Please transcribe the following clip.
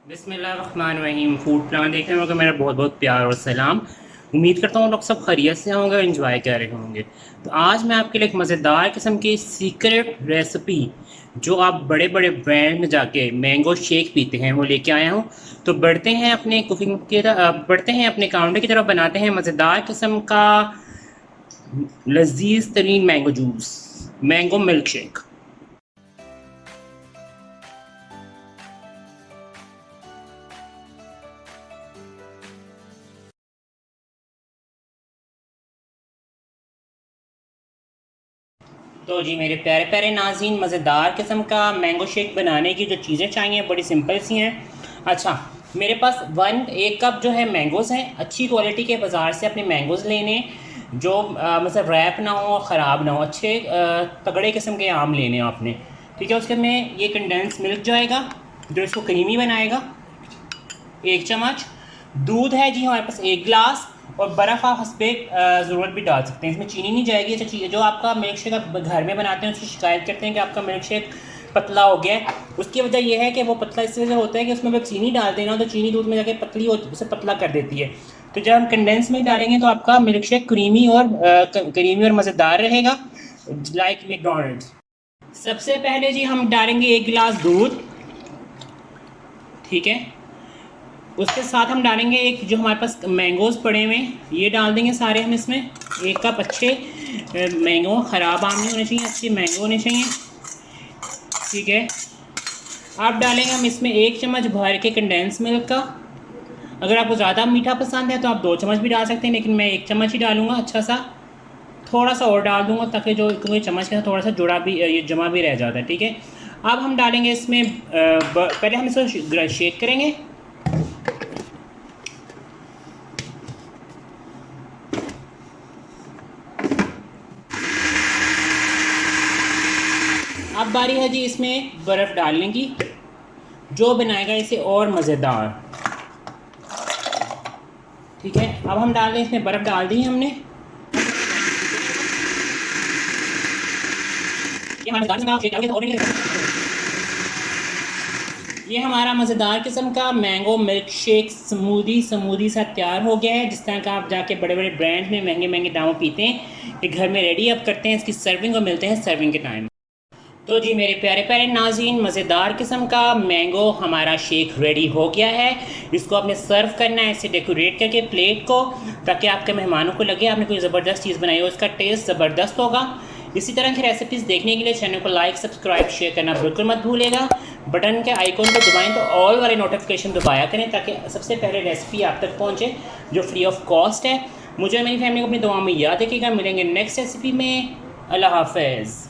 बिस्मिल्लाहिर्रहमानिर्रहीम। Food plan देखने में मेरा बहुत बहुत प्यार और सलाम। उम्मीद करता हूँ लोग सब खैरियत से होंगे और इन्जॉय कर रहे होंगे। तो आज मैं आपके लिए एक मज़ेदार किस्म की सीक्रेट रेसिपी, जो आप बड़े बड़े ब्रांड में जाके मैंगो शेक पीते हैं, वो लेके आया हूँ। तो बढ़ते हैं अपने कुकिंग की तरफ, बढ़ते हैं अपने काउंटर की तरफ, बनाते हैं मज़ेदार किस्म का लजीज तरीन mango juice, mango milk shake. तो जी मेरे प्यारे प्यारे नाज़रीन, मज़ेदार किस्म का मैंगो शेक बनाने की जो चीज़ें चाहिए बड़ी सिंपल सी हैं। अच्छा, मेरे पास एक कप जो है मैंगोज़ हैं। अच्छी क्वालिटी के बाज़ार से अपने मैंगोज़ लेने, जो मतलब रैप ना हो, ख़राब ना हो, अच्छे तगड़े किस्म के आम लेने आपने। ठीक है, उसके में ये कंडेंस मिल्क जाएगा जो इसको क्रीमी बनाएगा, 1 चम्मच। दूध है जी हमारे पास 1 गिलास। और बर्फ़ आप हंसपे ज़रूरत भी डाल सकते हैं, इसमें चीनी नहीं जाएगी। अच्छा, चीज़ जो आपका मिल्क शेक आप घर में बनाते हैं उसकी शिकायत करते हैं कि आपका मिल्क शेक पतला हो गया है। उसकी वजह यह है कि वो पतला इस वजह से होता है कि उसमें जब चीनी डालते हैं ना, तो चीनी दूध में जाके पतली हो, उसे पतला कर देती है। तो जब हम कंडेंस मिल्क डालेंगे तो आपका मिल्क शेक क्रीमी और मज़ेदार रहेगा, लाइक मैकडॉनल्ड्स। सबसे पहले जी हम डालेंगे 1 गिलास दूध। ठीक है, उसके साथ हम डालेंगे एक, जो हमारे पास मैंगोज़ पड़े हुए हैं, ये डाल देंगे सारे हम इसमें। 1 कप अच्छे मैंगो, ख़राब आम नहीं होने चाहिए, अच्छे मैंगो होने चाहिए। ठीक है, अब डालेंगे हम इसमें 1 चम्मच भर के कंडेंस मिल्क का। अगर आपको ज़्यादा मीठा पसंद है तो आप 2 चम्मच भी डाल सकते हैं, लेकिन मैं 1 चम्मच ही डालूँगा। अच्छा सा थोड़ा सा और डाल दूँगा ताकि जो, क्योंकि चम्मच के साथ थोड़ा सा जुड़ा भी, ये जमा भी रह जाता है। ठीक है, अब हम डालेंगे इसमें पहले हम इसको शेक करेंगे। अब बारी है जी इसमें बर्फ़ डालने की, जो बनाएगा इसे और मज़ेदार। ठीक है, अब हम डाल दें, इसमें बर्फ़ डाल दी हमने। ये हमारा मज़ेदार किस्म का मैंगो मिल्क शेक स्मूदी सा तैयार हो गया है। जिस तरह का आप जाके बड़े बड़े ब्रांड में महंगे महंगे दामों पीते हैं, ये घर में रेडी अब करते हैं इसकी सर्विंग, और मिलते हैं सर्विंग के टाइम। तो जी मेरे प्यारे प्यारे नाज़रीन, मज़ेदार किस्म का मैंगो हमारा शेक रेडी हो गया है। इसको आपने सर्व करना है इसे डेकोरेट करके प्लेट को, ताकि आपके मेहमानों को लगे आपने कोई ज़बरदस्त चीज़ बनाई हो, उसका टेस्ट ज़बरदस्त होगा। इसी तरह की रेसिपीज़ देखने के लिए चैनल को लाइक, सब्सक्राइब, शेयर करना बिल्कुल मत भूलेगा। बटन के आइकॉन को दबाएं तो ऑल वाले नोटिफिकेशन दबाया करें, ताकि सबसे पहले रेसिपी आप तक पहुँचे, जो फ्री ऑफ कॉस्ट है। मुझे और मेरी फैमिली को अपनी दुआ में याद रखिएगा। मिलेंगे नेक्स्ट रेसिपी में। अल्लाह हाफ़िज़।